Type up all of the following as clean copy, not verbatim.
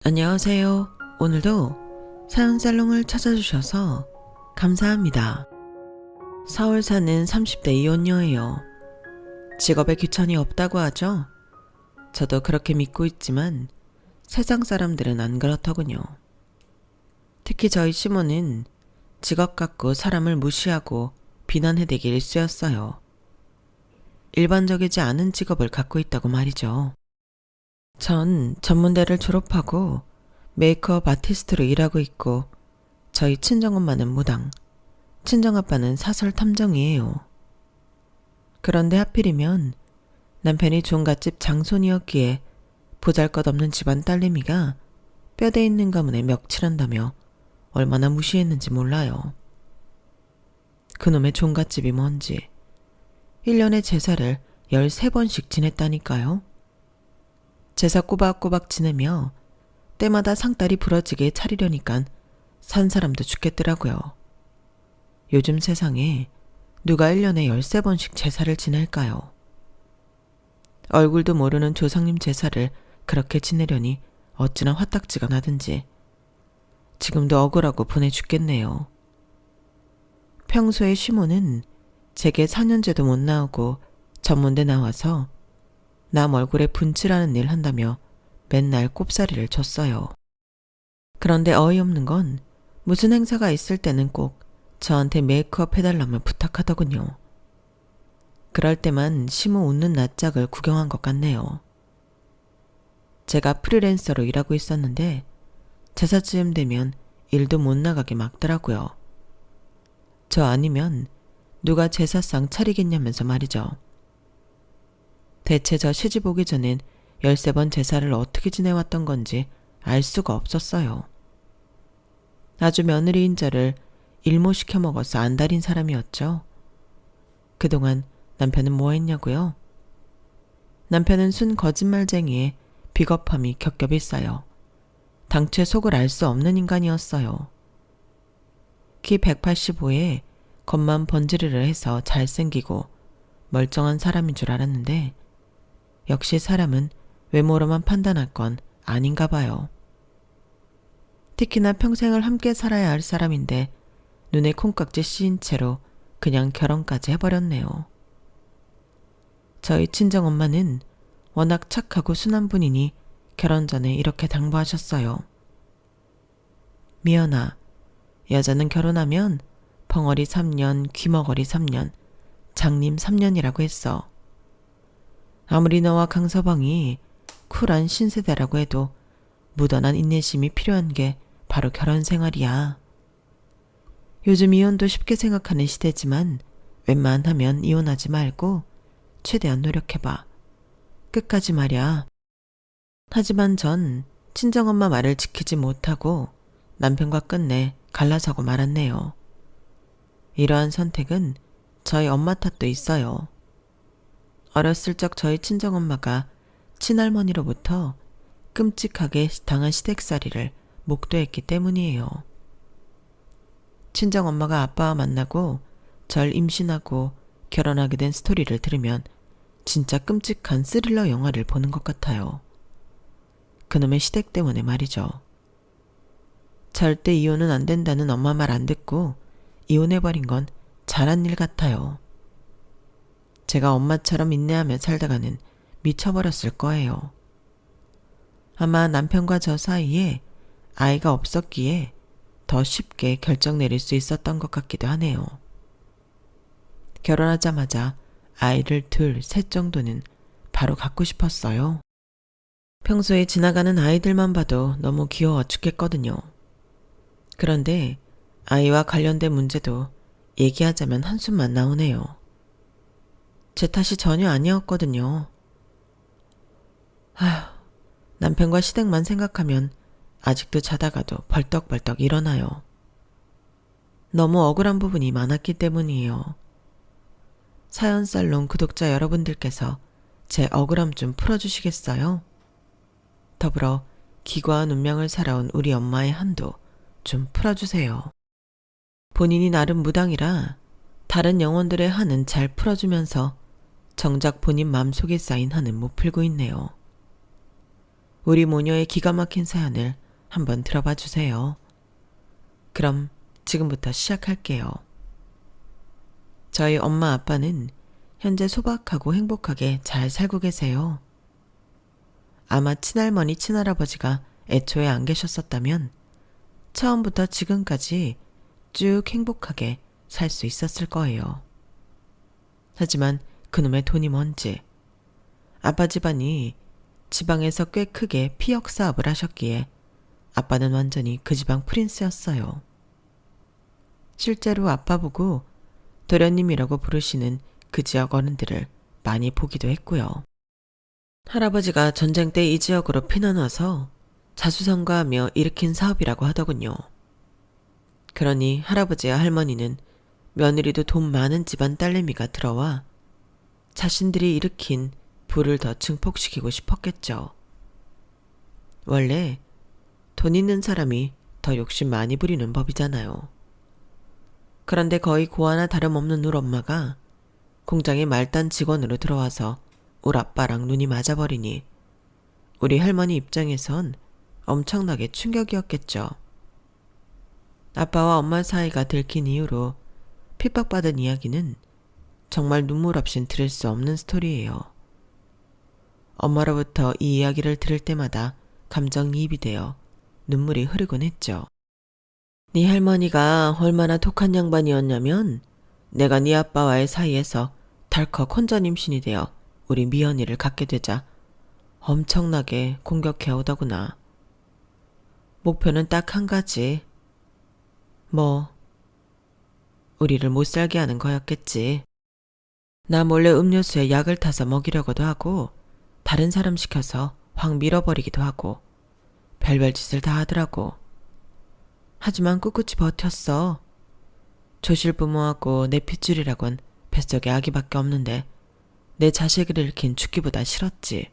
안녕하세요. 오늘도 사연살롱을 찾아주셔서 감사합니다. 서울 사는 30대 이혼녀예요. 직업에 귀천이 없다고 하죠? 저도 그렇게 믿고 있지만 세상 사람들은 안 그렇더군요. 특히 저희 시모는 직업 갖고 사람을 무시하고 비난해대기 일쑤였어요. 일반적이지 않은 직업을 갖고 있다고 말이죠. 전 전문대를 졸업하고 메이크업 아티스트로 일하고 있고 저희 친정엄마는 무당, 친정아빠는 사설 탐정이에요. 그런데 하필이면 남편이 종갓집 장손이었기에 보잘것없는 집안 딸내미가 뼈대 있는 가문에 멱칠한다며 얼마나 무시했는지 몰라요. 그놈의 종갓집이 뭔지 1년에 제사를 13번씩 지냈다니까요. 제사 꼬박꼬박 지내며 때마다 상다리 부러지게 차리려니깐 산 사람도 죽겠더라고요. 요즘 세상에 누가 1년에 13번씩 제사를 지낼까요? 얼굴도 모르는 조상님 제사를 그렇게 지내려니 어찌나 화딱지가 나든지 지금도 억울하고 분해 죽겠네요. 평소에 시모는 제게 4년째도 못 나오고 전문대 나와서 남 얼굴에 분칠하는 일 한다며 맨날 꼽사리를 줬어요. 그런데 어이없는 건 무슨 행사가 있을 때는 꼭 저한테 메이크업 해달라며 부탁하더군요. 그럴 때만 시모 웃는 낯짝을 구경한 것 같네요. 제가 프리랜서로 일하고 있었는데 제사쯤 되면 일도 못 나가게 막더라고요. 저 아니면 누가 제사상 차리겠냐면서 말이죠. 대체 저 시집 오기 전엔 13번 제사를 어떻게 지내왔던 건지 알 수가 없었어요. 아주 며느리인 저를 일모시켜 먹어서 안달인 사람이었죠. 그동안 남편은 뭐 했냐고요? 남편은 순 거짓말쟁이에 비겁함이 겹겹이 쌓여 당최 속을 알 수 없는 인간이었어요. 키 185에 겉만 번지르르 해서 잘생기고 멀쩡한 사람인 줄 알았는데 역시 사람은 외모로만 판단할 건 아닌가 봐요. 특히나 평생을 함께 살아야 할 사람인데 눈에 콩깍지 씌인 채로 그냥 결혼까지 해버렸네요. 저희 친정엄마는 워낙 착하고 순한 분이니 결혼 전에 이렇게 당부하셨어요. 미연아, 여자는 결혼하면 벙어리 3년, 귀머거리 3년, 장님 3년이라고 했어. 아무리 너와 강서방이 쿨한 신세대라고 해도 무던한 인내심이 필요한 게 바로 결혼 생활이야. 요즘 이혼도 쉽게 생각하는 시대지만 웬만하면 이혼하지 말고 최대한 노력해봐. 끝까지 말야. 하지만 전 친정엄마 말을 지키지 못하고 남편과 끝내 갈라서고 말았네요. 이러한 선택은 저희 엄마 탓도 있어요. 어렸을 적 저희 친정엄마가 친할머니로부터 끔찍하게 당한 시댁살이를 목도했기 때문이에요. 친정엄마가 아빠와 만나고 절 임신하고 결혼하게 된 스토리를 들으면 진짜 끔찍한 스릴러 영화를 보는 것 같아요. 그놈의 시댁 때문에 말이죠. 절대 이혼은 안 된다는 엄마 말 안 듣고 이혼해버린 건 잘한 일 같아요. 제가 엄마처럼 인내하며 살다가는 미쳐버렸을 거예요. 아마 남편과 저 사이에 아이가 없었기에 더 쉽게 결정 내릴 수 있었던 것 같기도 하네요. 결혼하자마자 아이를 둘, 셋 정도는 바로 갖고 싶었어요. 평소에 지나가는 아이들만 봐도 너무 귀여워 죽겠거든요. 그런데 아이와 관련된 문제도 얘기하자면 한숨만 나오네요. 제 탓이 전혀 아니었거든요. 아휴, 남편과 시댁만 생각하면 아직도 자다가도 벌떡벌떡 일어나요. 너무 억울한 부분이 많았기 때문이에요. 사연살롱 구독자 여러분들께서 제 억울함 좀 풀어주시겠어요? 더불어 기구한 운명을 살아온 우리 엄마의 한도 좀 풀어주세요. 본인이 나름 무당이라 다른 영혼들의 한은 잘 풀어주면서 정작 본인 맘속에 쌓인 한은 못 풀고 있네요. 우리 모녀의 기가 막힌 사연을 한번 들어봐 주세요. 그럼 지금부터 시작할게요. 저희 엄마 아빠는 현재 소박하고 행복하게 잘 살고 계세요. 아마 친할머니 친할아버지가 애초에 안 계셨었다면 처음부터 지금까지 쭉 행복하게 살 수 있었을 거예요. 하지만 그놈의 돈이 뭔지 아빠 집안이 지방에서 꽤 크게 피역 사업을 하셨기에 아빠는 완전히 그 지방 프린스였어요. 실제로 아빠 보고 도련님이라고 부르시는 그 지역 어른들을 많이 보기도 했고요. 할아버지가 전쟁 때 이 지역으로 피난 와서 자수성가하며 일으킨 사업이라고 하더군요. 그러니 할아버지와 할머니는 며느리도 돈 많은 집안 딸내미가 들어와 자신들이 일으킨 부를 더 증폭시키고 싶었겠죠. 원래 돈 있는 사람이 더 욕심 많이 부리는 법이잖아요. 그런데 거의 고아나 다름없는 울 엄마가 공장에 말단 직원으로 들어와서 울 아빠랑 눈이 맞아버리니 우리 할머니 입장에선 엄청나게 충격이었겠죠. 아빠와 엄마 사이가 들킨 이후로 핍박받은 이야기는 정말 눈물 없인 들을 수 없는 스토리예요. 엄마로부터 이 이야기를 들을 때마다 감정이입이 되어 눈물이 흐르곤 했죠. 네 할머니가 얼마나 독한 양반이었냐면 내가 네 아빠와의 사이에서 덜컥 혼전 임신이 되어 우리 미연이를 갖게 되자 엄청나게 공격해 오더구나. 목표는 딱 한 가지. 우리를 못 살게 하는 거였겠지. 나 몰래 음료수에 약을 타서 먹이려고도 하고 다른 사람 시켜서 확 밀어버리기도 하고 별별 짓을 다 하더라고. 하지만 꿋꿋이 버텼어. 조실부모하고 내 핏줄이라곤 뱃속에 아기밖에 없는데 내 자식을 잃긴 죽기보다 싫었지.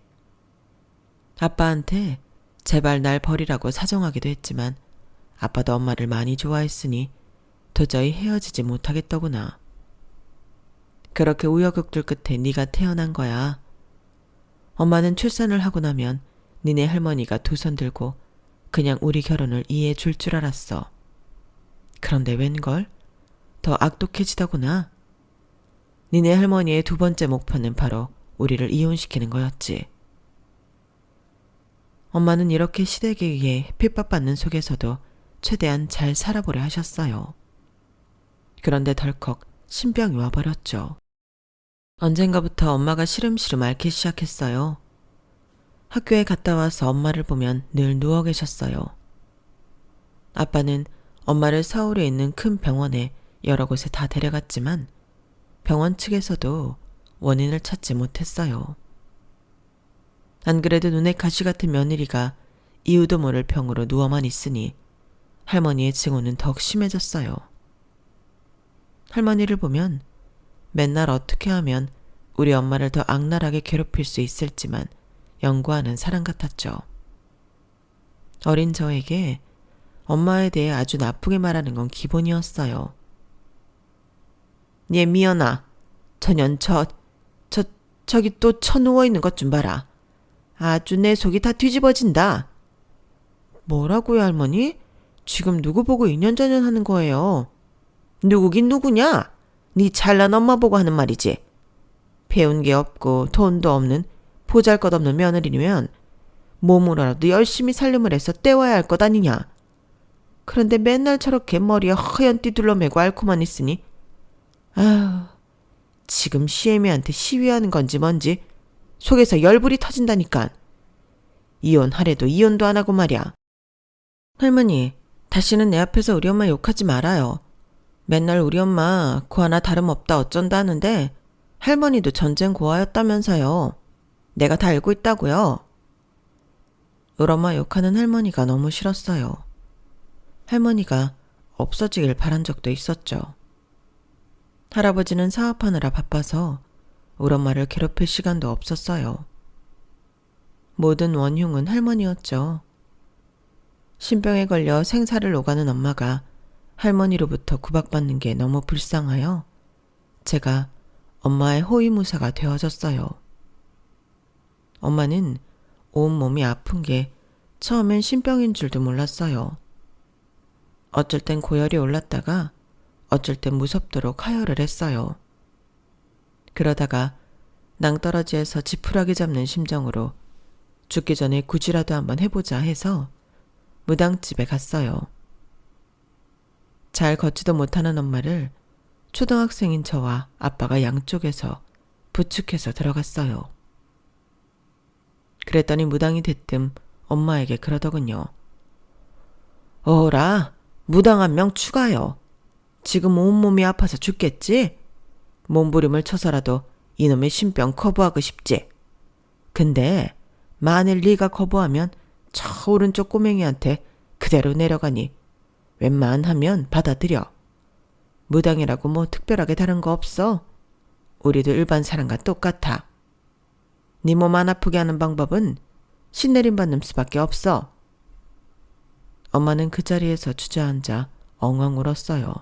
아빠한테 제발 날 버리라고 사정하기도 했지만 아빠도 엄마를 많이 좋아했으니 도저히 헤어지지 못하겠더구나. 그렇게 우여곡절 끝에 네가 태어난 거야. 엄마는 출산을 하고 나면 니네 할머니가 두 손 들고 그냥 우리 결혼을 이해해 줄 줄 알았어. 그런데 웬걸? 더 악독해지더구나. 니네 할머니의 두 번째 목표는 바로 우리를 이혼시키는 거였지. 엄마는 이렇게 시댁에 의해 핍박받는 속에서도 최대한 잘 살아보려 하셨어요. 그런데 덜컥 신병이 와버렸죠. 언젠가부터 엄마가 시름시름 앓기 시작했어요. 학교에 갔다 와서 엄마를 보면 늘 누워 계셨어요. 아빠는 엄마를 서울에 있는 큰 병원에 여러 곳에 다 데려갔지만 병원 측에서도 원인을 찾지 못했어요. 안 그래도 눈에 가시 같은 며느리가 이유도 모를 병으로 누워만 있으니 할머니의 증오는 더욱 심해졌어요. 할머니를 보면 맨날 어떻게 하면 우리 엄마를 더 악랄하게 괴롭힐 수 있을지만 연구하는 사람 같았죠. 어린 저에게 엄마에 대해 아주 나쁘게 말하는 건 기본이었어요. 얘 미연아, 저년 저기 또 쳐누워있는 것 좀 봐라. 아주 내 속이 다 뒤집어진다. 뭐라고요, 할머니? 지금 누구 보고 인연자년 하는 거예요? 누구긴 누구냐? 네 잘난 엄마 보고 하는 말이지. 배운 게 없고 돈도 없는 보잘것없는 며느리면 몸으로라도 열심히 살림을 해서 때워야 할 것 아니냐. 그런데 맨날 저렇게 머리에 허연 띠 둘러매고 앓고만 있으니 아휴, 지금 시애미한테 시위하는 건지 뭔지 속에서 열불이 터진다니까. 이혼하래도 이혼도 안 하고 말이야. 할머니, 다시는 내 앞에서 우리 엄마 욕하지 말아요. 맨날 우리 엄마 고아나 다름없다 어쩐다 하는데 할머니도 전쟁 고아였다면서요. 내가 다 알고 있다고요. 울 엄마 욕하는 할머니가 너무 싫었어요. 할머니가 없어지길 바란 적도 있었죠. 할아버지는 사업하느라 바빠서 울 엄마를 괴롭힐 시간도 없었어요. 모든 원흉은 할머니였죠. 신병에 걸려 생사를 오가는 엄마가 할머니로부터 구박받는 게 너무 불쌍하여 제가 엄마의 호위무사가 되어졌어요. 엄마는 온몸이 아픈 게 처음엔 신병인 줄도 몰랐어요. 어쩔 땐 고열이 올랐다가 어쩔 땐 무섭도록 하혈을 했어요. 그러다가 낭떠러지에서 지푸라기 잡는 심정으로 죽기 전에 굳이라도 한번 해보자 해서 무당집에 갔어요. 잘 걷지도 못하는 엄마를 초등학생인 저와 아빠가 양쪽에서 부축해서 들어갔어요. 그랬더니 무당이 대뜸 엄마에게 그러더군요. 어라, 무당 한 명 추가요. 지금 온몸이 아파서 죽겠지? 몸부림을 쳐서라도 이놈의 신병 커버하고 싶지. 근데 만일 네가 커버하면 저 오른쪽 꼬맹이한테 그대로 내려가니 웬만하면 받아들여. 무당이라고 뭐 특별하게 다른 거 없어. 우리도 일반 사람과 똑같아. 네 몸 안 아프게 하는 방법은 신내림 받는 수밖에 없어. 엄마는 그 자리에서 주저앉아 엉엉 울었어요.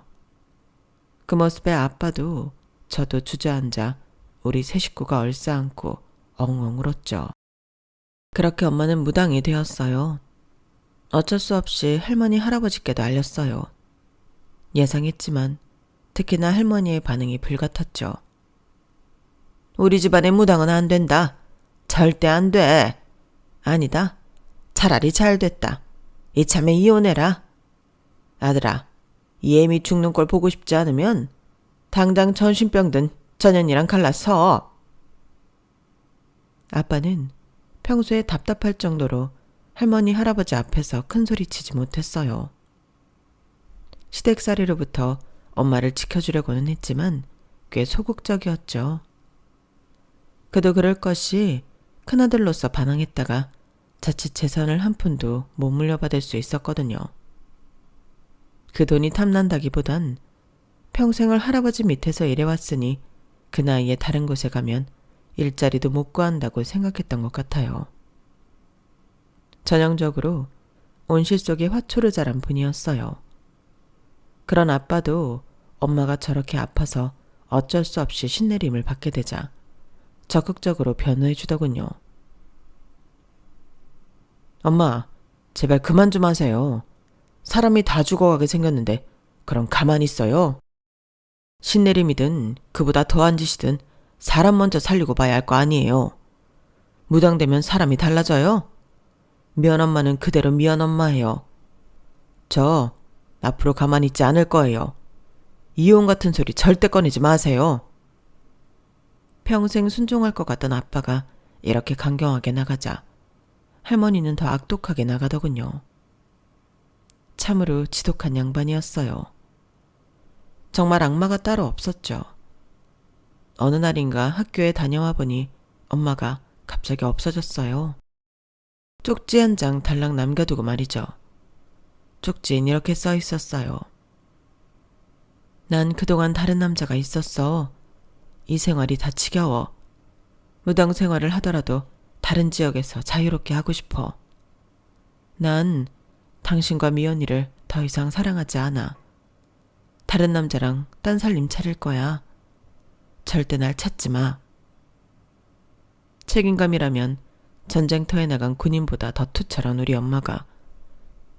그 모습에 아빠도 저도 주저앉아 우리 세 식구가 얼싸안고 엉엉 울었죠. 그렇게 엄마는 무당이 되었어요. 어쩔 수 없이 할머니 할아버지께도 알렸어요. 예상했지만 특히나 할머니의 반응이 불같았죠. 우리 집안의 무당은 안 된다. 절대 안 돼. 아니다. 차라리 잘 됐다. 이참에 이혼해라. 아들아, 이 애미 죽는 꼴 보고 싶지 않으면 당장 전신병든 전현이랑 갈라서. 아빠는 평소에 답답할 정도로 할머니 할아버지 앞에서 큰 소리 치지 못했어요. 시댁살이로부터 엄마를 지켜주려고는 했지만 꽤 소극적이었죠. 그도 그럴 것이 큰아들로서 반항했다가 자칫 재산을 한 푼도 못 물려받을 수 있었거든요. 그 돈이 탐난다기보단 평생을 할아버지 밑에서 일해왔으니 그 나이에 다른 곳에 가면 일자리도 못 구한다고 생각했던 것 같아요. 전형적으로 온실 속의 화초를 자란 분이었어요. 그런 아빠도 엄마가 저렇게 아파서 어쩔 수 없이 신내림을 받게 되자 적극적으로 변호해 주더군요. 엄마, 제발 그만 좀 하세요. 사람이 다 죽어가게 생겼는데 그럼 가만히 있어요? 신내림이든 그보다 더한 짓이든 사람 먼저 살리고 봐야 할 거 아니에요. 무당되면 사람이 달라져요? 미연엄마는 그대로 미연엄마예요. 저 앞으로 가만히 있지 않을 거예요. 이혼 같은 소리 절대 꺼내지 마세요. 평생 순종할 것 같던 아빠가 이렇게 강경하게 나가자 할머니는 더 악독하게 나가더군요. 참으로 지독한 양반이었어요. 정말 악마가 따로 없었죠. 어느 날인가 학교에 다녀와 보니 엄마가 갑자기 없어졌어요. 쪽지 한 장 달랑 남겨두고 말이죠. 쪽지엔 이렇게 써 있었어요. 난 그동안 다른 남자가 있었어. 이 생활이 다 지겨워. 무당 생활을 하더라도 다른 지역에서 자유롭게 하고 싶어. 난 당신과 미연이를 더 이상 사랑하지 않아. 다른 남자랑 딴 살림 차릴 거야. 절대 날 찾지 마. 책임감이라면 전쟁터에 나간 군인보다 더 투철한 우리 엄마가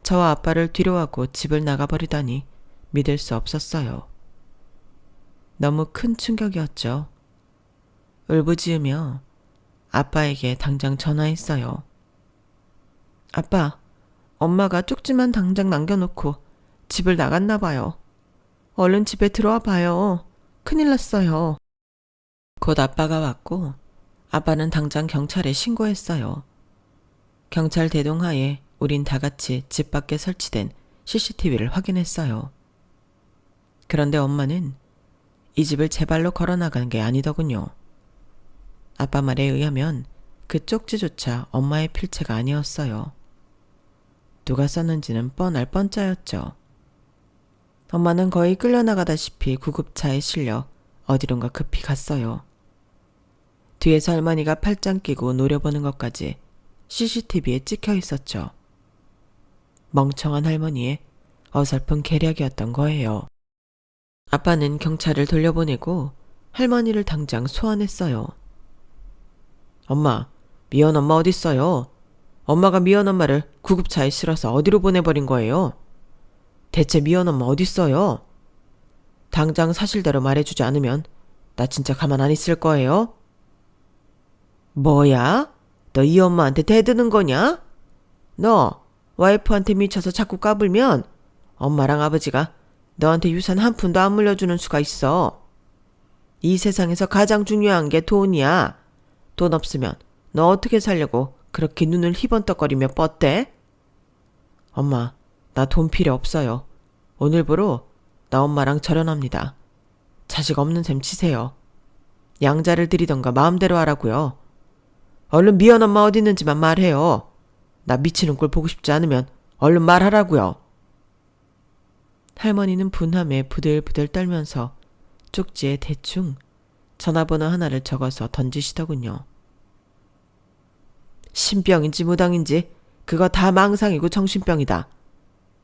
저와 아빠를 뒤로하고 집을 나가버리다니 믿을 수 없었어요. 너무 큰 충격이었죠. 울부짖으며 아빠에게 당장 전화했어요. 아빠, 엄마가 쪽지만 당장 남겨놓고 집을 나갔나 봐요. 얼른 집에 들어와 봐요. 큰일 났어요. 곧 아빠가 왔고 아빠는 당장 경찰에 신고했어요. 경찰 대동하에 우린 다 같이 집 밖에 설치된 CCTV를 확인했어요. 그런데 엄마는 이 집을 제 발로 걸어나간 게 아니더군요. 아빠 말에 의하면 그 쪽지조차 엄마의 필체가 아니었어요. 누가 썼는지는 뻔할 뻔짜였죠. 엄마는 거의 끌려나가다시피 구급차에 실려 어디론가 급히 갔어요. 뒤에서 할머니가 팔짱 끼고 노려보는 것까지 CCTV에 찍혀 있었죠. 멍청한 할머니의 어설픈 계략이었던 거예요. 아빠는 경찰을 돌려보내고 할머니를 당장 소환했어요. 엄마, 미연 엄마 어딨어요? 엄마가 미연 엄마를 구급차에 실어서 어디로 보내버린 거예요? 대체 미연 엄마 어딨어요? 당장 사실대로 말해주지 않으면 나 진짜 가만 안 있을 거예요? 뭐야? 너 이 엄마한테 대드는 거냐? 너 와이프한테 미쳐서 자꾸 까불면 엄마랑 아버지가 너한테 유산 한 푼도 안 물려주는 수가 있어. 이 세상에서 가장 중요한 게 돈이야. 돈 없으면 너 어떻게 살려고 그렇게 눈을 희번떡거리며 뻗대? 엄마, 나 돈 필요 없어요. 오늘부로 나 엄마랑 절연합니다. 자식 없는 셈 치세요. 양자를 드리던가 마음대로 하라고요. 얼른 미연 엄마 어디 있는지만 말해요. 나 미치는 꼴 보고 싶지 않으면 얼른 말하라고요. 할머니는 분함에 부들부들 떨면서 쪽지에 대충 전화번호 하나를 적어서 던지시더군요. 신병인지 무당인지 그거 다 망상이고 정신병이다.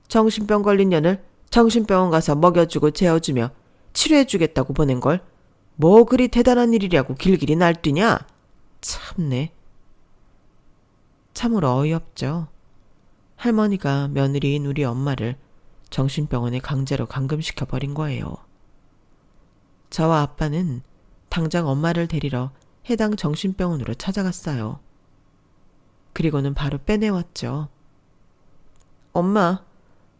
정신병 걸린 년을 정신병원 가서 먹여주고 재워주며 치료해주겠다고 보낸걸 뭐 그리 대단한 일이라고 길길이 날뛰냐? 참네. 참으로 어이없죠. 할머니가 며느리인 우리 엄마를 정신병원에 강제로 감금시켜버린 거예요. 저와 아빠는 당장 엄마를 데리러 해당 정신병원으로 찾아갔어요. 그리고는 바로 빼내왔죠. 엄마,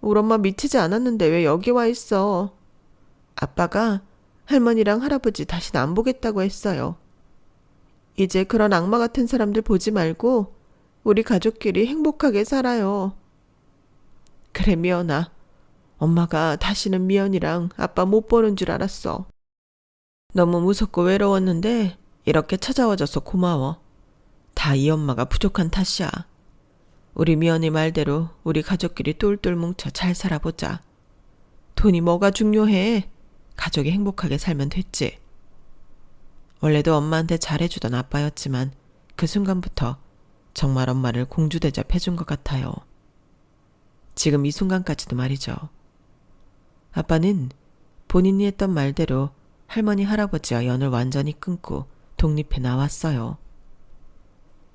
우리 엄마 미치지 않았는데 왜 여기 와 있어? 아빠가 할머니랑 할아버지 다신 안 보겠다고 했어요. 이제 그런 악마 같은 사람들 보지 말고 우리 가족끼리 행복하게 살아요. 그래, 미연아. 엄마가 다시는 미연이랑 아빠 못 보는 줄 알았어. 너무 무섭고 외로웠는데 이렇게 찾아와줘서 고마워. 다 이 엄마가 부족한 탓이야. 우리 미연이 말대로 우리 가족끼리 똘똘 뭉쳐 잘 살아보자. 돈이 뭐가 중요해. 가족이 행복하게 살면 됐지. 원래도 엄마한테 잘해주던 아빠였지만 그 순간부터 정말 엄마를 공주 대접해준 것 같아요. 지금 이 순간까지도 말이죠. 아빠는 본인이 했던 말대로 할머니 할아버지와 연을 완전히 끊고 독립해 나왔어요.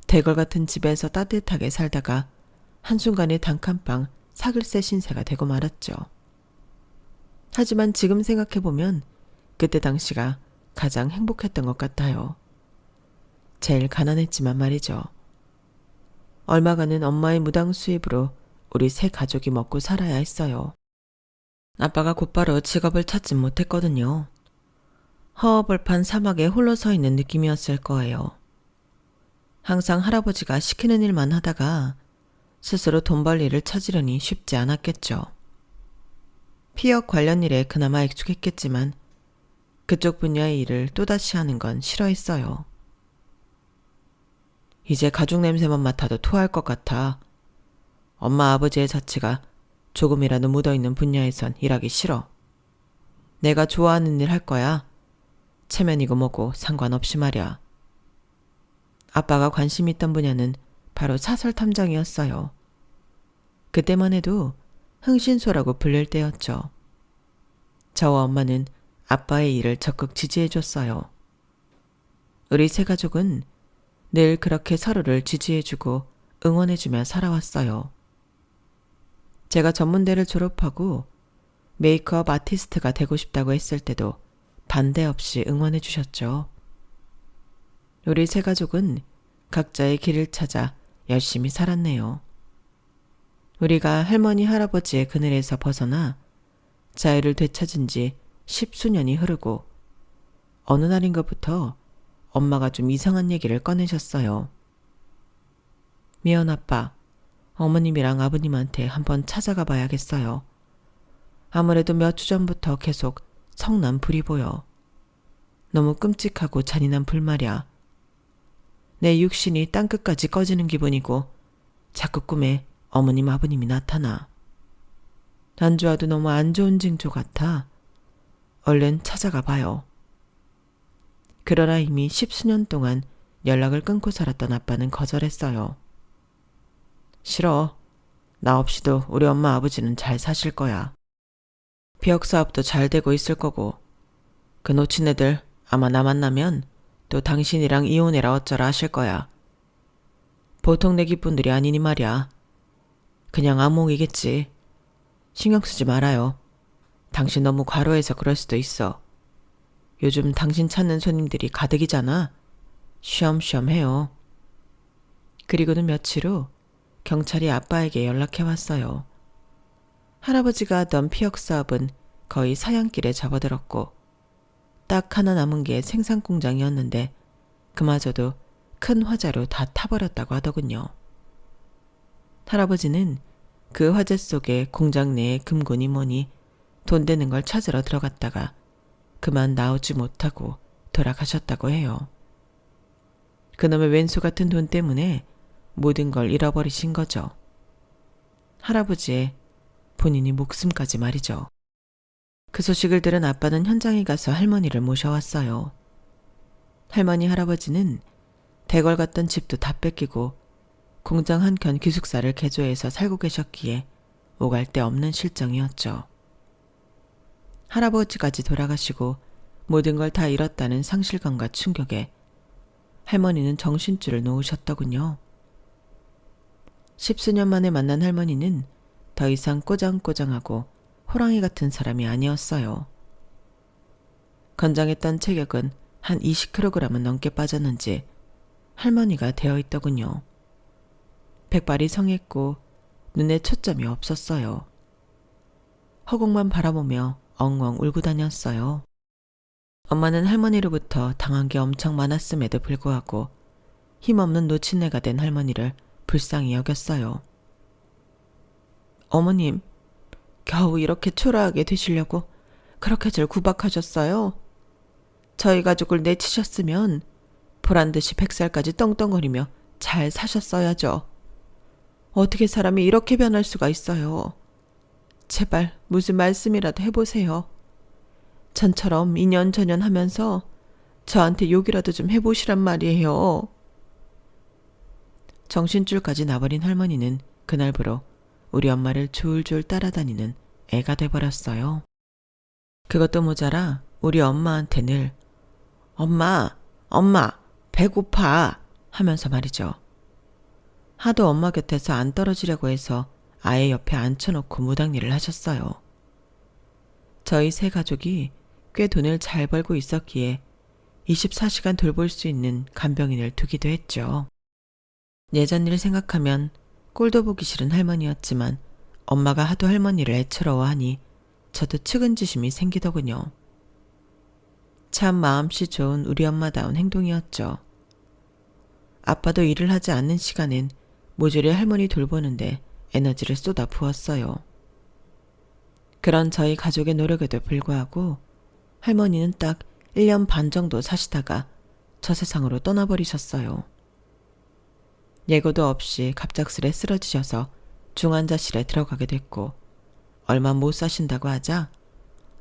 대궐 같은 집에서 따뜻하게 살다가 한순간에 단칸방 사글세 신세가 되고 말았죠. 하지만 지금 생각해보면 그때 당시가 가장 행복했던 것 같아요. 제일 가난했지만 말이죠. 얼마간은 엄마의 무당 수입으로 우리 세 가족이 먹고 살아야 했어요. 아빠가 곧바로 직업을 찾진 못했거든요. 허허벌판 사막에 홀로 서 있는 느낌이었을 거예요. 항상 할아버지가 시키는 일만 하다가 스스로 돈 벌 일을 찾으려니 쉽지 않았겠죠. 피역 관련 일에 그나마 익숙했겠지만 그쪽 분야의 일을 또다시 하는 건 싫어했어요. 이제 가죽 냄새만 맡아도 토할 것 같아. 엄마 아버지의 자취가 조금이라도 묻어있는 분야에선 일하기 싫어. 내가 좋아하는 일 할 거야. 체면이고 뭐고 상관없이 말이야. 아빠가 관심 있던 분야는 바로 사설 탐정이었어요. 그때만 해도 흥신소라고 불릴 때였죠. 저와 엄마는 아빠의 일을 적극 지지해줬어요. 우리 세 가족은 늘 그렇게 서로를 지지해주고 응원해주며 살아왔어요. 제가 전문대를 졸업하고 메이크업 아티스트가 되고 싶다고 했을 때도 반대 없이 응원해 주셨죠. 우리 세 가족은 각자의 길을 찾아 열심히 살았네요. 우리가 할머니 할아버지의 그늘에서 벗어나 자유를 되찾은 지 10수년이 흐르고 어느 날인가부터 엄마가 좀 이상한 얘기를 꺼내셨어요. 미연 아빠, 어머님이랑 아버님한테 한번 찾아가 봐야겠어요. 아무래도 몇 주 전부터 계속 성난 불이 보여. 너무 끔찍하고 잔인한 불 말이야. 내 육신이 땅끝까지 꺼지는 기분이고 자꾸 꿈에 어머님 아버님이 나타나. 안 좋아도 너무 안 좋은 징조 같아. 얼른 찾아가 봐요. 그러나 이미 10수년 동안 연락을 끊고 살았던 아빠는 거절했어요. 싫어. 나 없이도 우리 엄마 아버지는 잘 사실 거야. 비역 사업도 잘 되고 있을 거고 그 놓친 애들 아마 나 만나면 또 당신이랑 이혼해라 어쩌라 하실 거야. 보통 내기 분들이 아니니 말이야. 그냥 암몽이겠지. 신경 쓰지 말아요. 당신 너무 과로해서 그럴 수도 있어. 요즘 당신 찾는 손님들이 가득이잖아. 쉬엄쉬엄 해요. 그리고는 며칠 후 경찰이 아빠에게 연락해 왔어요. 할아버지가 하던 피혁 사업은 거의 사양길에 접어들었고 딱 하나 남은 게 생산 공장이었는데 그마저도 큰 화재로 다 타버렸다고 하더군요. 할아버지는 그 화재 속에 공장 내에 금고니 뭐니 돈 되는 걸 찾으러 들어갔다가 그만 나오지 못하고 돌아가셨다고 해요. 그놈의 왼수 같은 돈 때문에 모든 걸 잃어버리신 거죠. 할아버지의 본인이 목숨까지 말이죠. 그 소식을 들은 아빠는 현장에 가서 할머니를 모셔왔어요. 할머니 할아버지는 대궐 갔던 집도 다 뺏기고 공장 한켠 기숙사를 개조해서 살고 계셨기에 오갈 데 없는 실정이었죠. 할아버지까지 돌아가시고 모든 걸 다 잃었다는 상실감과 충격에 할머니는 정신줄을 놓으셨더군요. 10수년 만에 만난 할머니는 더 이상 꼬장꼬장하고 호랑이 같은 사람이 아니었어요. 건장했던 체격은 한 20kg은 넘게 빠졌는지 할머니가 되어 있더군요. 백발이 성했고 눈에 초점이 없었어요. 허공만 바라보며 엉엉 울고 다녔어요. 엄마는 할머니로부터 당한 게 엄청 많았음에도 불구하고 힘없는 노친네가 된 할머니를 불쌍히 여겼어요. 어머님, 겨우 이렇게 초라하게 되시려고 그렇게 절 구박하셨어요? 저희 가족을 내치셨으면 보란듯이 100살까지 떵떵거리며 잘 사셨어야죠. 어떻게 사람이 이렇게 변할 수가 있어요. 제발 무슨 말씀이라도 해보세요. 전처럼 인연전연 하면서 저한테 욕이라도 좀 해보시란 말이에요. 정신줄까지 나버린 할머니는 그날부로 우리 엄마를 줄줄 따라다니는 애가 돼버렸어요. 그것도 모자라 우리 엄마한테 늘 엄마, 배고파 하면서 말이죠. 하도 엄마 곁에서 안 떨어지려고 해서 아예 옆에 앉혀놓고 무당일을 하셨어요. 저희 세 가족이 꽤 돈을 잘 벌고 있었기에 24시간 돌볼 수 있는 간병인을 두기도 했죠. 예전 일 생각하면 꼴도 보기 싫은 할머니였지만 엄마가 하도 할머니를 애처로워하니 저도 측은지심이 생기더군요. 참 마음씨 좋은 우리 엄마다운 행동이었죠. 아빠도 일을 하지 않는 시간엔 모조리 할머니 돌보는데 에너지를 쏟아 부었어요. 그런 저희 가족의 노력에도 불구하고 할머니는 딱 1년 반 정도 사시다가 저 세상으로 떠나버리셨어요. 예고도 없이 갑작스레 쓰러지셔서 중환자실에 들어가게 됐고 얼마 못 사신다고 하자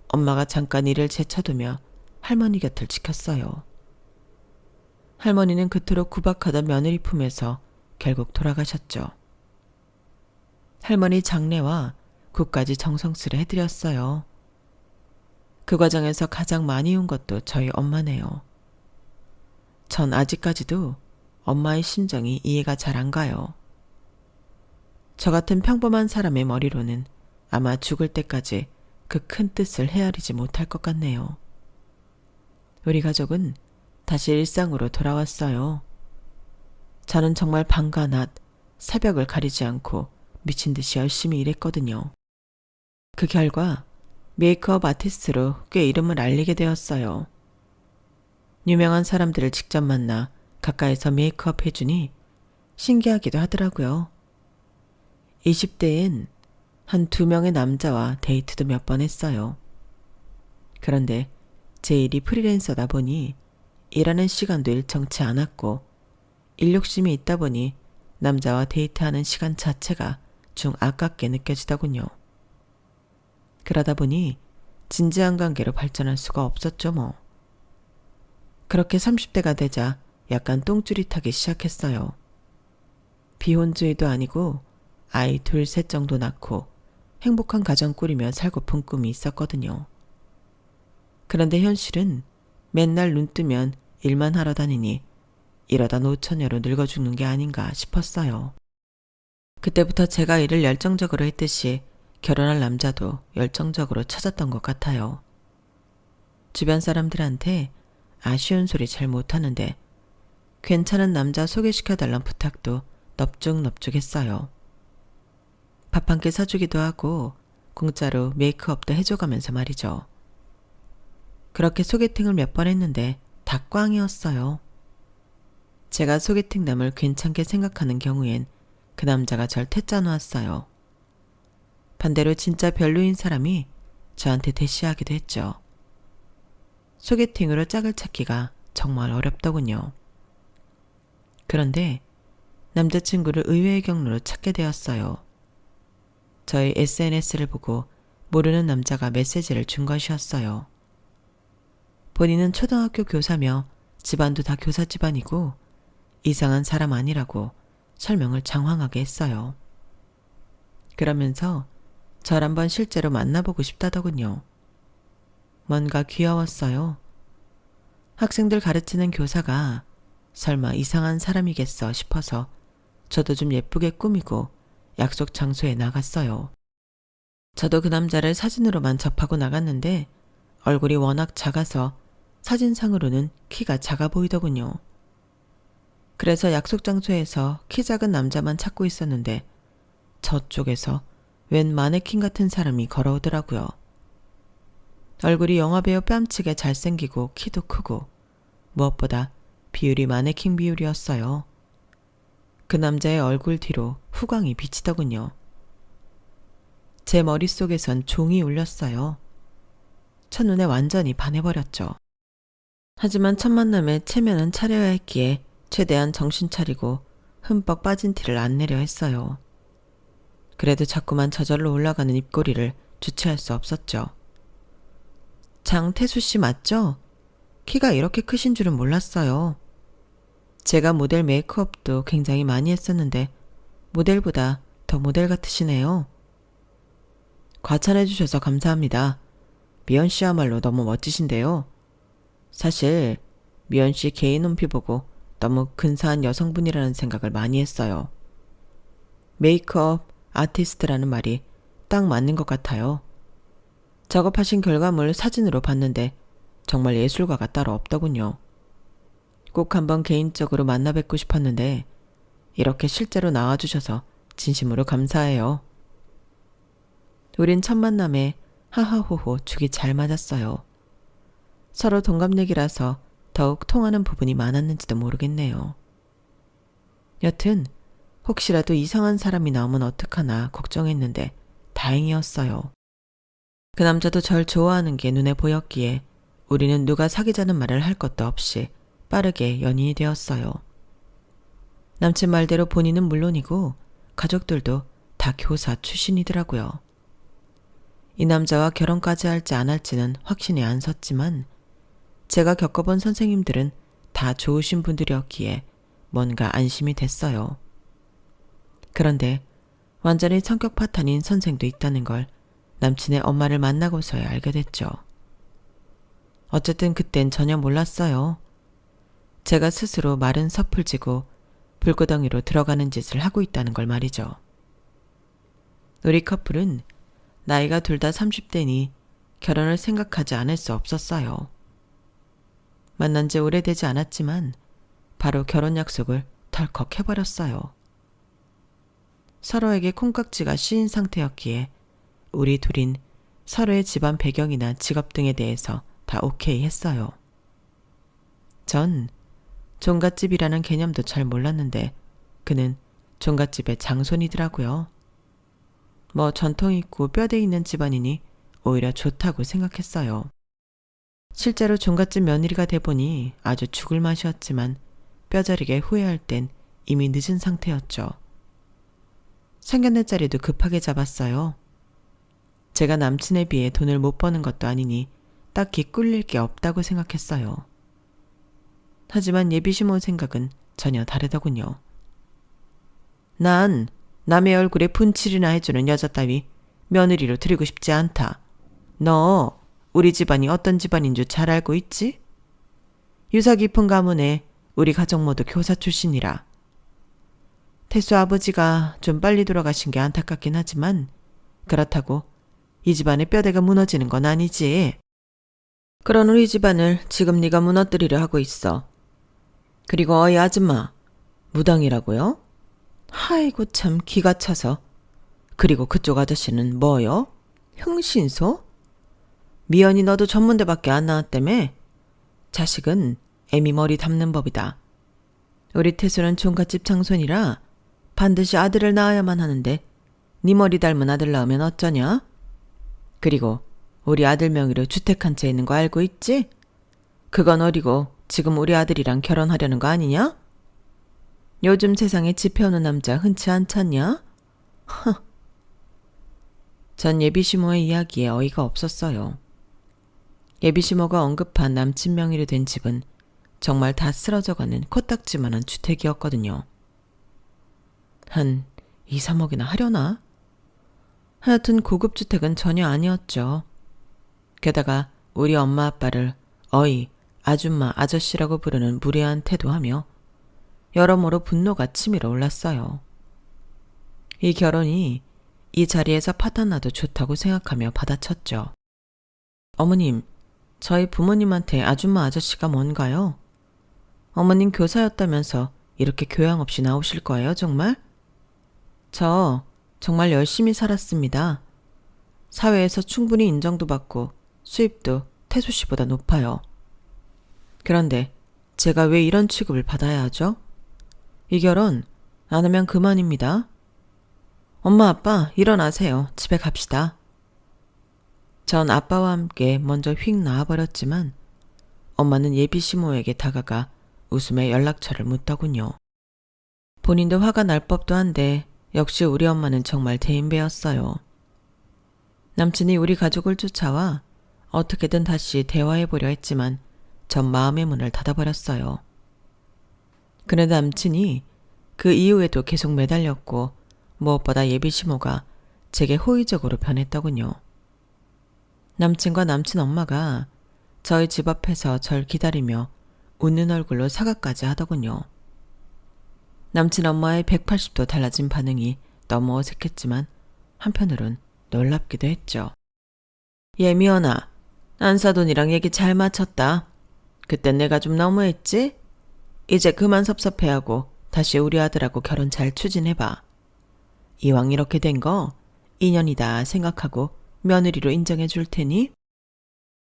엄마가 잠깐 일을 제쳐두며 할머니 곁을 지켰어요. 할머니는 그토록 구박하던 며느리 품에서 결국 돌아가셨죠. 할머니 장례와 굿까지 정성스레 해드렸어요. 그 과정에서 가장 많이 운 것도 저희 엄마네요. 전 아직까지도 엄마의 심정이 이해가 잘 안 가요. 저 같은 평범한 사람의 머리로는 아마 죽을 때까지 그 큰 뜻을 헤아리지 못할 것 같네요. 우리 가족은 다시 일상으로 돌아왔어요. 저는 정말 밤과 낮, 새벽을 가리지 않고 미친 듯이 열심히 일했거든요. 그 결과 메이크업 아티스트로 꽤 이름을 알리게 되었어요. 유명한 사람들을 직접 만나 가까이서 메이크업 해주니 신기하기도 하더라고요. 20대엔 한 2명의 남자와 데이트도 몇 번 했어요. 그런데 제 일이 프리랜서다 보니 일하는 시간도 일정치 않았고 일 욕심이 있다 보니 남자와 데이트하는 시간 자체가 좀 아깝게 느껴지더군요. 그러다 보니 진지한 관계로 발전할 수가 없었죠 뭐. 그렇게 30대가 되자 약간 똥줄이 타기 시작했어요. 비혼주의도 아니고 아이 2, 3 정도 낳고 행복한 가정 꾸리며 살고픈 꿈이 있었거든요. 그런데 현실은 맨날 눈 뜨면 일만 하러 다니니 이러다 노처녀로 늙어 죽는 게 아닌가 싶었어요. 그때부터 제가 일을 열정적으로 했듯이 결혼할 남자도 열정적으로 찾았던 것 같아요. 주변 사람들한테 아쉬운 소리 잘 못하는데 괜찮은 남자 소개시켜달란 부탁도 넙죽넙죽했어요. 밥 한 끼 사주기도 하고 공짜로 메이크업도 해줘가면서 말이죠. 그렇게 소개팅을 몇 번 했는데 다 꽝이었어요. 제가 소개팅남을 괜찮게 생각하는 경우엔 그 남자가 절 퇴짜놓았어요. 반대로 진짜 별로인 사람이 저한테 대시하기도 했죠. 소개팅으로 짝을 찾기가 정말 어렵더군요. 그런데 남자친구를 의외의 경로로 찾게 되었어요. 저희 SNS를 보고 모르는 남자가 메시지를 준 것이었어요. 본인은 초등학교 교사며 집안도 다 교사 집안이고 이상한 사람 아니라고 설명을 장황하게 했어요. 그러면서 절 한번 실제로 만나보고 싶다더군요. 뭔가 귀여웠어요. 학생들 가르치는 교사가 설마 이상한 사람이겠어 싶어서 저도 좀 예쁘게 꾸미고 약속 장소에 나갔어요. 저도 그 남자를 사진으로만 접하고 나갔는데 얼굴이 워낙 작아서 사진상으로는 키가 작아 보이더군요. 그래서 약속 장소에서 키 작은 남자만 찾고 있었는데 저쪽에서 웬 마네킹 같은 사람이 걸어오더라고요. 얼굴이 영화배우 뺨치게 잘생기고 키도 크고 무엇보다 비율이 마네킹 비율이었어요. 그 남자의 얼굴 뒤로 후광이 비치더군요. 제 머릿속에선 종이 울렸어요. 첫눈에 완전히 반해버렸죠. 하지만 첫 만남에 체면은 차려야 했기에 최대한 정신 차리고 흠뻑 빠진 티를 안 내려 했어요. 그래도 자꾸만 저절로 올라가는 입꼬리를 주체할 수 없었죠. 장태수 씨 맞죠? 키가 이렇게 크신 줄은 몰랐어요. 제가 모델 메이크업도 굉장히 많이 했었는데 모델보다 더 모델 같으시네요. 과찬해 주셔서 감사합니다. 미연 씨야말로 너무 멋지신데요. 사실 미연 씨 개인 홈피 보고 너무 근사한 여성분이라는 생각을 많이 했어요. 메이크업 아티스트라는 말이 딱 맞는 것 같아요. 작업하신 결과물 사진으로 봤는데 정말 예술가가 따로 없더군요. 꼭 한번 개인적으로 만나 뵙고 싶었는데 이렇게 실제로 나와주셔서 진심으로 감사해요. 우린 첫 만남에 하하호호 죽이 잘 맞았어요. 서로 동갑내기라서 더욱 통하는 부분이 많았는지도 모르겠네요. 여튼 혹시라도 이상한 사람이 나오면 어떡하나 걱정했는데 다행이었어요. 그 남자도 절 좋아하는 게 눈에 보였기에 우리는 누가 사귀자는 말을 할 것도 없이 빠르게 연인이 되었어요. 남친 말대로 본인은 물론이고 가족들도 다 교사 출신이더라고요. 이 남자와 결혼까지 할지 안 할지는 확신이 안 섰지만 제가 겪어본 선생님들은 다 좋으신 분들이었기에 뭔가 안심이 됐어요. 그런데 완전히 성격 파탄인 선생도 있다는 걸 남친의 엄마를 만나고서야 알게 됐죠. 어쨌든 그땐 전혀 몰랐어요. 제가 스스로 말은 섣불지고 불구덩이로 들어가는 짓을 하고 있다는 걸 말이죠. 우리 커플은 나이가 둘 다 30대니 결혼을 생각하지 않을 수 없었어요. 만난 지 오래되지 않았지만 바로 결혼 약속을 덜컥 해버렸어요. 서로에게 콩깍지가 씌인 상태였기에 우리 둘인 서로의 집안 배경이나 직업 등에 대해서 다 오케이 했어요. 전 종갓집이라는 개념도 잘 몰랐는데 그는 종갓집의 장손이더라고요. 뭐 전통 있고 뼈대 있는 집안이니 오히려 좋다고 생각했어요. 실제로 종갓집 며느리가 돼보니 아주 죽을 맛이었지만 뼈저리게 후회할 땐 이미 늦은 상태였죠. 상견례 자리도 급하게 잡았어요. 제가 남친에 비해 돈을 못 버는 것도 아니니 딱히 꿀릴 게 없다고 생각했어요. 하지만 예비신 온 생각은 전혀 다르더군요. 난 남의 얼굴에 분칠이나 해주는 여자 따위 며느리로 들이고 싶지 않다. 너 우리 집안이 어떤 집안인 줄 잘 알고 있지? 유서 깊은 가문에 우리 가족 모두 교사 출신이라. 태수 아버지가 좀 빨리 돌아가신 게 안타깝긴 하지만 그렇다고 이 집안의 뼈대가 무너지는 건 아니지. 그런 우리 집안을 지금 네가 무너뜨리려 하고 있어. 그리고 어이 아줌마, 무당이라고요? 아이고 참 기가 차서. 그리고 그쪽 아저씨는 뭐요? 흥신소? 미연이 너도 전문대밖에 안 나왔다며? 자식은 애미 머리 담는 법이다. 우리 태수는 종갓집 장손이라 반드시 아들을 낳아야만 하는데 네 머리 닮은 아들 낳으면 어쩌냐? 그리고 우리 아들 명의로 주택 한 채 있는 거 알고 있지? 그건 어리고 지금 우리 아들이랑 결혼하려는 거 아니냐? 요즘 세상에 집해오는 남자 흔치 않잖냐? 전 예비시모의 이야기에 어이가 없었어요. 예비시모가 언급한 남친 명의로 된 집은 정말 다 쓰러져가는 코딱지만한 주택이었거든요. 한 2, 3억이나 하려나? 하여튼 고급 주택은 전혀 아니었죠. 게다가 우리 엄마 아빠를 어이, 아줌마, 아저씨라고 부르는 무례한 태도하며 여러모로 분노가 치밀어 올랐어요. 이 결혼이 이 자리에서 파탄나도 좋다고 생각하며 받아쳤죠. 어머님, 저희 부모님한테 아줌마 아저씨가 뭔가요? 어머님 교사였다면서 이렇게 교양 없이 나오실 거예요, 정말? 저 정말 열심히 살았습니다. 사회에서 충분히 인정도 받고 수입도 태수 씨보다 높아요. 그런데 제가 왜 이런 취급을 받아야 하죠? 이 결혼 안 하면 그만입니다. 엄마 아빠 일어나세요. 집에 갑시다. 전 아빠와 함께 먼저 휙 나와버렸지만 엄마는 예비시모에게 다가가 웃음에 연락처를 묻더군요. 본인도 화가 날 법도 한데 역시 우리 엄마는 정말 대인배였어요. 남친이 우리 가족을 쫓아와 어떻게든 다시 대화해보려 했지만 전 마음의 문을 닫아버렸어요. 그런데 남친이 그 이후에도 계속 매달렸고 무엇보다 예비시모가 제게 호의적으로 변했더군요. 남친과 남친 엄마가 저희 집 앞에서 절 기다리며 웃는 얼굴로 사과까지 하더군요. 남친 엄마의 180도 달라진 반응이 너무 어색했지만 한편으론 놀랍기도 했죠. 예미연아, 안사돈이랑 얘기 잘 맞췄다. 그땐 내가 좀 너무했지? 이제 그만 섭섭해하고 다시 우리 아들하고 결혼 잘 추진해봐. 이왕 이렇게 된 거 인연이다 생각하고 며느리로 인정해 줄 테니?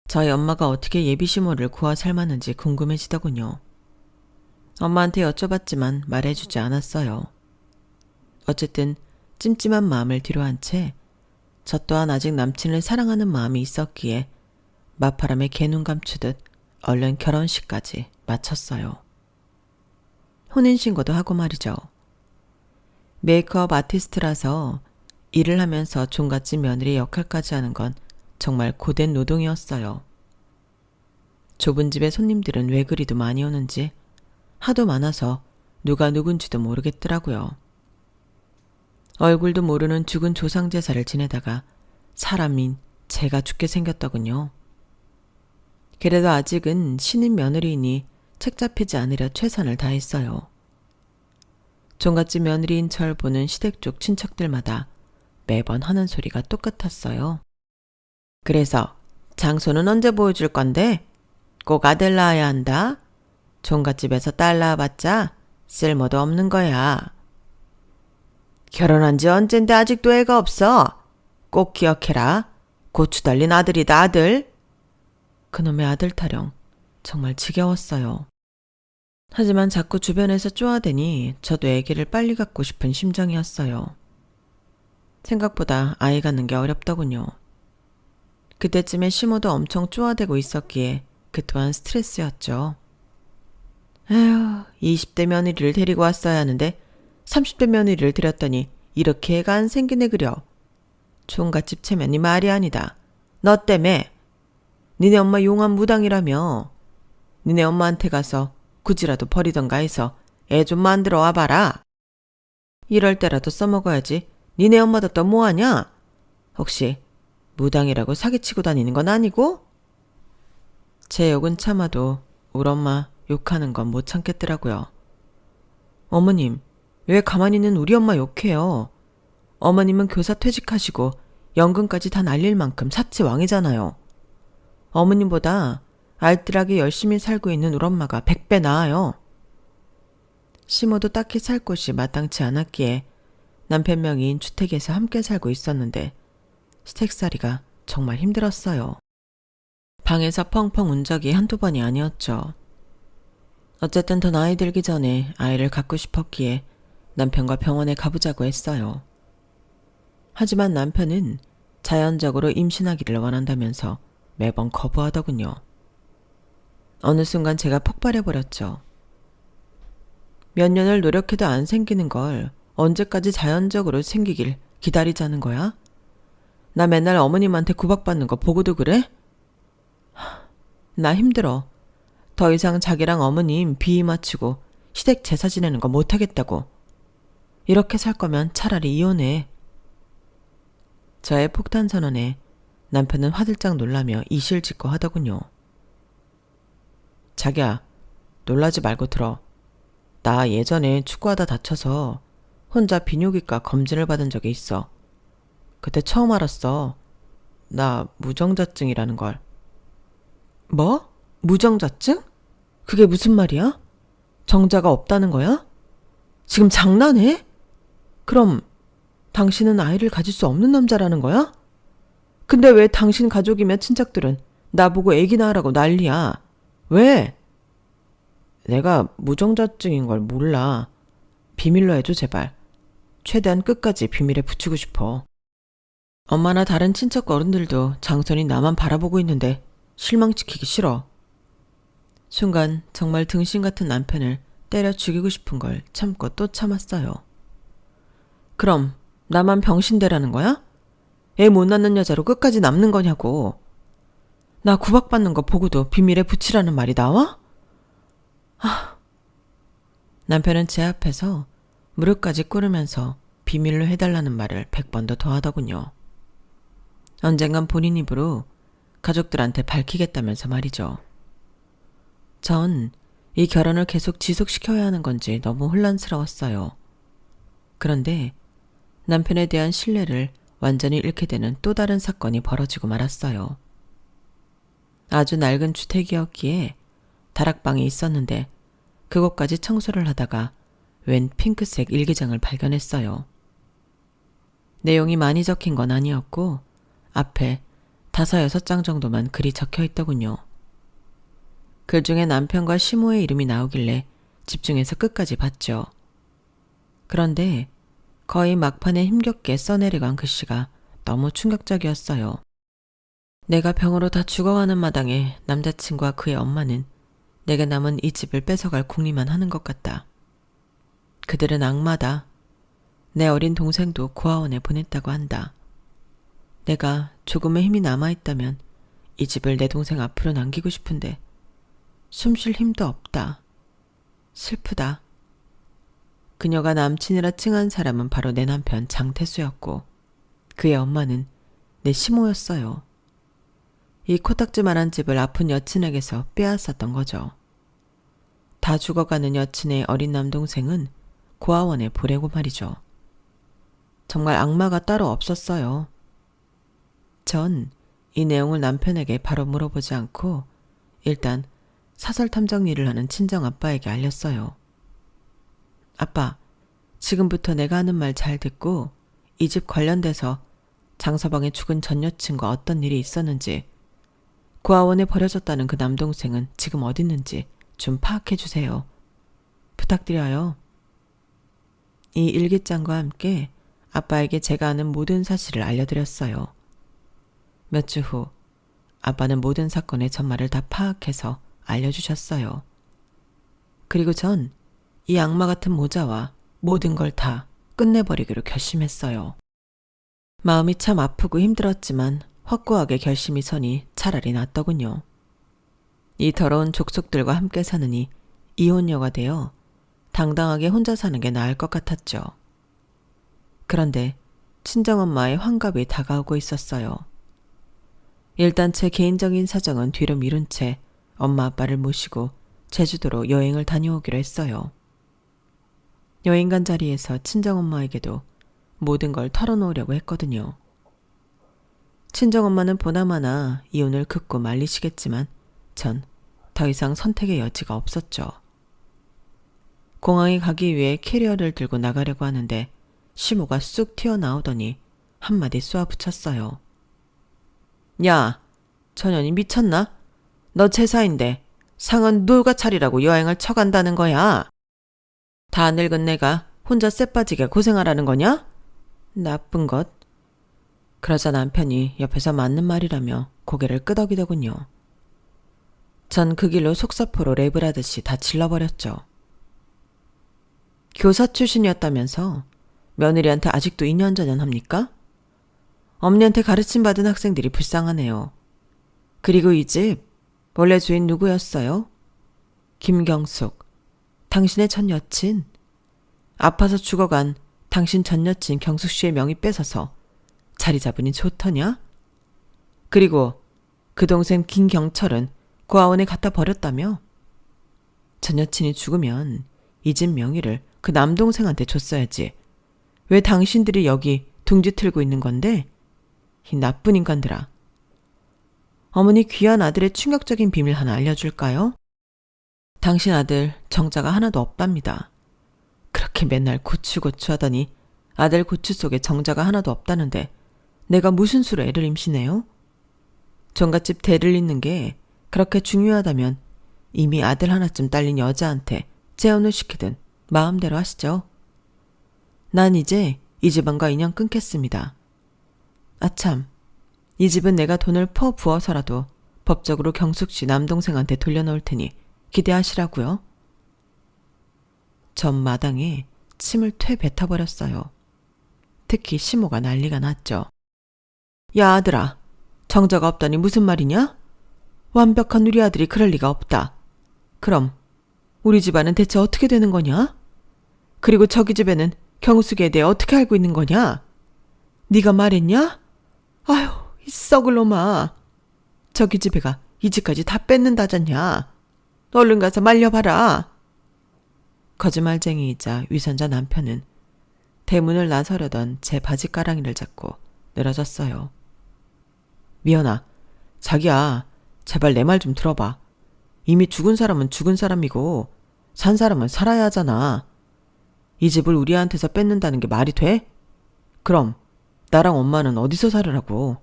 저희 엄마가 어떻게 예비시모를 구워 삶았는지 궁금해지더군요. 엄마한테 여쭤봤지만 말해주지 않았어요. 어쨌든 찜찜한 마음을 뒤로한 채 저 또한 아직 남친을 사랑하는 마음이 있었기에 맞바람에 개눈 감추듯 얼른 결혼식까지 마쳤어요. 혼인신고도 하고 말이죠. 메이크업 아티스트라서 일을 하면서 종갓집 며느리 역할까지 하는 건 정말 고된 노동이었어요. 좁은 집에 손님들은 왜 그리도 많이 오는지 하도 많아서 누가 누군지도 모르겠더라고요. 얼굴도 모르는 죽은 조상 제사를 지내다가 사람인 제가 죽게 생겼더군요. 그래도 아직은 신인 며느리이니 책 잡히지 않으려 최선을 다했어요. 종갓집 며느리인 절 보는 시댁 쪽 친척들마다 매번 하는 소리가 똑같았어요. 그래서 장소는 언제 보여줄 건데? 꼭 아들 낳아야 한다. 종갓집에서 딸 낳아봤자 쓸모도 없는 거야. 결혼한 지 언젠데 아직도 애가 없어. 꼭 기억해라. 고추 달린 아들이다 아들. 그놈의 아들 타령 정말 지겨웠어요. 하지만 자꾸 주변에서 쪼아대니 저도 아기를 빨리 갖고 싶은 심정이었어요. 생각보다 아이 갖는 게 어렵더군요. 그때쯤에 시모도 엄청 쪼아대고 있었기에 그 또한 스트레스였죠. 에휴, 20대 며느리를 데리고 왔어야 하는데 30대 며느리를 들였더니 이렇게 애가 안 생기네 그려. 총갓집 체면이 말이 아니다. 너 때문에. 니네 엄마 용한 무당이라며. 니네 엄마한테 가서 굳이라도 버리던가 해서 애 좀 만들어 와봐라. 이럴 때라도 써먹어야지. 니네 엄마도 또 뭐하냐? 혹시 무당이라고 사기치고 다니는 건 아니고? 제 욕은 참아도 우리 엄마 욕하는 건 못 참겠더라고요. 어머님, 왜 가만히 있는 우리 엄마 욕해요? 어머님은 교사 퇴직하시고 연금까지 다 날릴 만큼 사치왕이잖아요. 어머님보다 알뜰하게 열심히 살고 있는 우리 엄마가 100배 나아요. 시모도 딱히 살 곳이 마땅치 않았기에 남편 명의인 주택에서 함께 살고 있었는데 스택살이가 정말 힘들었어요. 방에서 펑펑 운 적이 한두 번이 아니었죠. 어쨌든 더 나이 들기 전에 아이를 갖고 싶었기에 남편과 병원에 가보자고 했어요. 하지만 남편은 자연적으로 임신하기를 원한다면서 매번 거부하더군요. 어느 순간 제가 폭발해버렸죠. 몇 년을 노력해도 안 생기는 걸 언제까지 자연적으로 생기길 기다리자는 거야? 나 맨날 어머님한테 구박받는 거 보고도 그래? 나 힘들어. 더 이상 자기랑 어머님 비위 맞추고 시댁 제사 지내는 거 못하겠다고. 이렇게 살 거면 차라리 이혼해. 저의 폭탄 선언에 남편은 화들짝 놀라며 이실직고 하더군요. 자기야, 놀라지 말고 들어. 나 예전에 축구하다 다쳐서 혼자 비뇨기과 검진을 받은 적이 있어. 그때 처음 알았어. 나 무정자증이라는 걸. 뭐? 무정자증? 그게 무슨 말이야? 정자가 없다는 거야? 지금 장난해? 그럼 당신은 아이를 가질 수 없는 남자라는 거야? 근데 왜 당신 가족이며 친척들은 나보고 애기 낳으라고 난리야? 왜? 내가 무정자증인 걸 몰라. 비밀로 해줘 제발. 최대한 끝까지 비밀에 붙이고 싶어. 엄마나 다른 친척 어른들도 장선이 나만 바라보고 있는데 실망시키기 싫어. 순간 정말 등신 같은 남편을 때려 죽이고 싶은 걸 참고 또 참았어요. 그럼 나만 병신대라는 거야? 애 못 낳는 여자로 끝까지 남는 거냐고. 나 구박받는 거 보고도 비밀에 붙이라는 말이 나와? 남편은 제 앞에서 무릎까지 꿇으면서 비밀로 해달라는 말을 100번도 더 하더군요. 언젠간 본인 입으로 가족들한테 밝히겠다면서 말이죠. 전 이 결혼을 계속 지속시켜야 하는 건지 너무 혼란스러웠어요. 그런데 남편에 대한 신뢰를 완전히 잃게 되는 또 다른 사건이 벌어지고 말았어요. 아주 낡은 주택이었기에 다락방이 있었는데 그곳까지 청소를 하다가 웬 핑크색 일기장을 발견했어요. 내용이 많이 적힌 건 아니었고 앞에 5, 6장 정도만 글이 적혀 있더군요. 글 중에 남편과 시모의 이름이 나오길래 집중해서 끝까지 봤죠. 그런데 거의 막판에 힘겹게 써내려간 글씨가 너무 충격적이었어요. 내가 병으로 다 죽어가는 마당에 남자친구와 그의 엄마는 내게 남은 이 집을 뺏어갈 궁리만 하는 것 같다. 그들은 악마다. 내 어린 동생도 고아원에 보냈다고 한다. 내가 조금의 힘이 남아있다면 이 집을 내 동생 앞으로 남기고 싶은데 숨 쉴 힘도 없다. 슬프다. 그녀가 남친이라 칭한 사람은 바로 내 남편 장태수였고 그의 엄마는 내 시모였어요. 이 코딱지만한 집을 아픈 여친에게서 빼앗았던 거죠. 다 죽어가는 여친의 어린 남동생은 고아원에 보내고 말이죠. 정말 악마가 따로 없었어요. 전 이 내용을 남편에게 바로 물어보지 않고 일단 사설 탐정 일을 하는 친정 아빠에게 알렸어요. 아빠, 지금부터 내가 하는 말 잘 듣고 이 집 관련돼서 장서방의 죽은 전 여친과 어떤 일이 있었는지, 고아원에 버려졌다는 그 남동생은 지금 어디 있는지 좀 파악해 주세요. 부탁드려요. 이 일기장과 함께 아빠에게 제가 아는 모든 사실을 알려드렸어요. 몇 주 후 아빠는 모든 사건의 전말을 다 파악해서 알려주셨어요. 그리고 전 이 악마 같은 모자와 모든 걸 다 끝내버리기로 결심했어요. 마음이 참 아프고 힘들었지만 확고하게 결심이 서니 차라리 낫더군요. 이 더러운 족속들과 함께 사느니 이혼녀가 되어 당당하게 혼자 사는 게 나을 것 같았죠. 그런데 친정엄마의 환갑이 다가오고 있었어요. 일단 제 개인적인 사정은 뒤로 미룬 채 엄마 아빠를 모시고 제주도로 여행을 다녀오기로 했어요. 여행 간 자리에서 친정엄마에게도 모든 걸 털어놓으려고 했거든요. 친정엄마는 보나마나 이혼을 긋고 말리시겠지만 전 더 이상 선택의 여지가 없었죠. 공항에 가기 위해 캐리어를 들고 나가려고 하는데 시모가 쑥 튀어나오더니 한마디 쏘아붙였어요. 야, 전현이 미쳤나? 너 제사인데 상은 누가 차리라고 여행을 쳐간다는 거야? 다 늙은 내가 혼자 쎄빠지게 고생하라는 거냐? 나쁜 것. 그러자 남편이 옆에서 맞는 말이라며 고개를 끄덕이더군요. 전 그 길로 속사포로 랩을 하듯이 다 질러버렸죠. 교사 출신이었다면서 며느리한테 아직도 인연전연합니까? 엄니한테 가르침받은 학생들이 불쌍하네요. 그리고 이 집 원래 주인 누구였어요? 김경숙, 당신의 전 여친. 아파서 죽어간 당신 전 여친 경숙 씨의 명의 뺏어서 자리 잡으니 좋더냐? 그리고 그 동생 김경철은 고아원에 갖다 버렸다며? 전 여친이 죽으면 이 집 명의를 그 남동생한테 줬어야지. 왜 당신들이 여기 둥지 틀고 있는 건데? 이 나쁜 인간들아. 어머니 귀한 아들의 충격적인 비밀 하나 알려줄까요? 당신 아들 정자가 하나도 없답니다. 그렇게 맨날 고추고추 하더니 아들 고추 속에 정자가 하나도 없다는데 내가 무슨 수로 애를 임신해요? 종갓집 대를 잇는 게 그렇게 중요하다면 이미 아들 하나쯤 딸린 여자한테 재혼을 시키든 마음대로 하시죠. 난 이제 이 집안과 인연 끊겠습니다. 아참, 이 집은 내가 돈을 퍼 부어서라도 법적으로 경숙 씨 남동생한테 돌려놓을 테니 기대하시라고요. 전 마당에 침을 퇴 뱉어버렸어요. 특히 시모가 난리가 났죠. 야 아들아, 정자가 없다니 무슨 말이냐? 완벽한 우리 아들이 그럴 리가 없다. 그럼 우리 집안은 대체 어떻게 되는 거냐? 그리고 저기 집에는 경숙이에 대해 어떻게 알고 있는 거냐? 네가 말했냐? 아휴, 이 썩을 놈아. 저기 집애가 이 집까지 다 뺏는다잖냐. 얼른 가서 말려봐라. 거짓말쟁이이자 위선자 남편은 대문을 나서려던 제 바지가랑이를 잡고 늘어졌어요. 미연아, 자기야, 제발 내 말 좀 들어봐. 이미 죽은 사람은 죽은 사람이고 산 사람은 살아야 하잖아. 이 집을 우리한테서 뺏는다는 게 말이 돼? 그럼 나랑 엄마는 어디서 살으라고.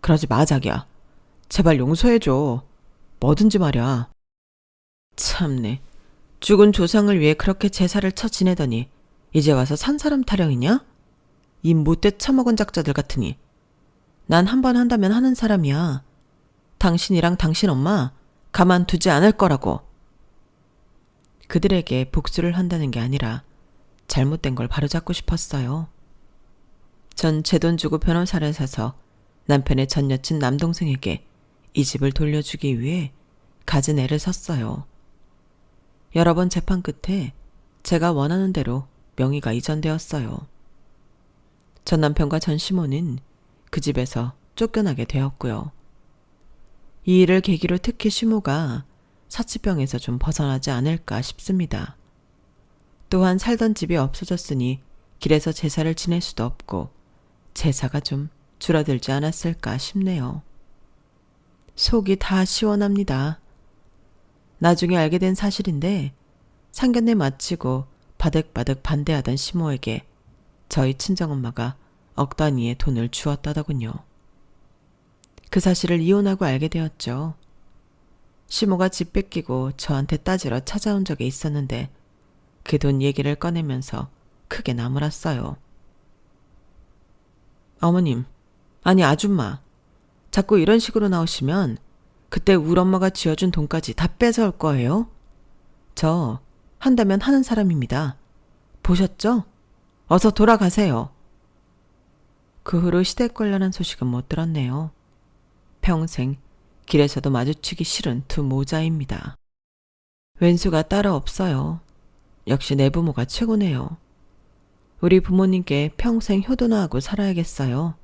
그러지 마 자기야. 제발 용서해줘. 뭐든지 말야. 참네. 죽은 조상을 위해 그렇게 제사를 쳐 지내더니 이제 와서 산 사람 타령이냐? 이 못돼 처먹은 작자들 같으니. 난 한 번 한다면 하는 사람이야. 당신이랑 당신 엄마 가만두지 않을 거라고. 그들에게 복수를 한다는 게 아니라 잘못된 걸 바로잡고 싶었어요. 전 제 돈 주고 변호사를 사서 남편의 전 여친 남동생에게 이 집을 돌려주기 위해 갖은 애를 썼어요. 여러 번 재판 끝에 제가 원하는 대로 명의가 이전되었어요. 전 남편과 전 시모는 그 집에서 쫓겨나게 되었고요. 이 일을 계기로 특히 시모가 사치병에서 좀 벗어나지 않을까 싶습니다. 또한 살던 집이 없어졌으니 길에서 제사를 지낼 수도 없고 제사가 좀 줄어들지 않았을까 싶네요. 속이 다 시원합니다. 나중에 알게 된 사실인데 상견례 마치고 바득바득 반대하던 시모에게 저희 친정엄마가 억 단위의 돈을 주었다더군요. 그 사실을 이혼하고 알게 되었죠. 시모가 집 뺏기고 저한테 따지러 찾아온 적이 있었는데 그 돈 얘기를 꺼내면서 크게 나무랐어요. 어머님, 아니 아줌마, 자꾸 이런 식으로 나오시면 그때 우리 엄마가 쥐어준 돈까지 다 뺏어올 거예요. 저 한다면 하는 사람입니다. 보셨죠? 어서 돌아가세요. 그 후로 시댁 관련한 소식은 못 들었네요. 평생 길에서도 마주치기 싫은 두 모자입니다. 왼수가 따로 없어요. 역시 내 부모가 최고네요. 우리 부모님께 평생 효도나하고 살아야겠어요.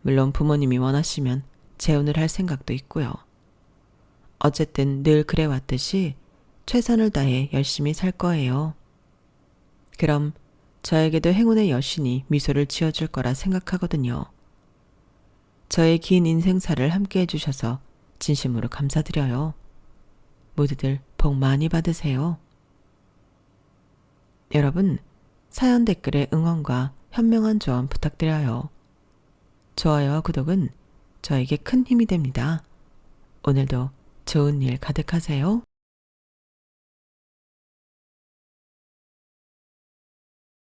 물론 부모님이 원하시면 재혼을 할 생각도 있고요. 어쨌든 늘 그래왔듯이 최선을 다해 열심히 살 거예요. 그럼 저에게도 행운의 여신이 미소를 지어줄 거라 생각하거든요. 저의 긴 인생사를 함께 해주셔서 진심으로 감사드려요. 모두들 복 많이 받으세요. 여러분, 사연 댓글에 응원과 현명한 조언 부탁드려요. 좋아요와 구독은 저에게 큰 힘이 됩니다. 오늘도 좋은 일 가득하세요.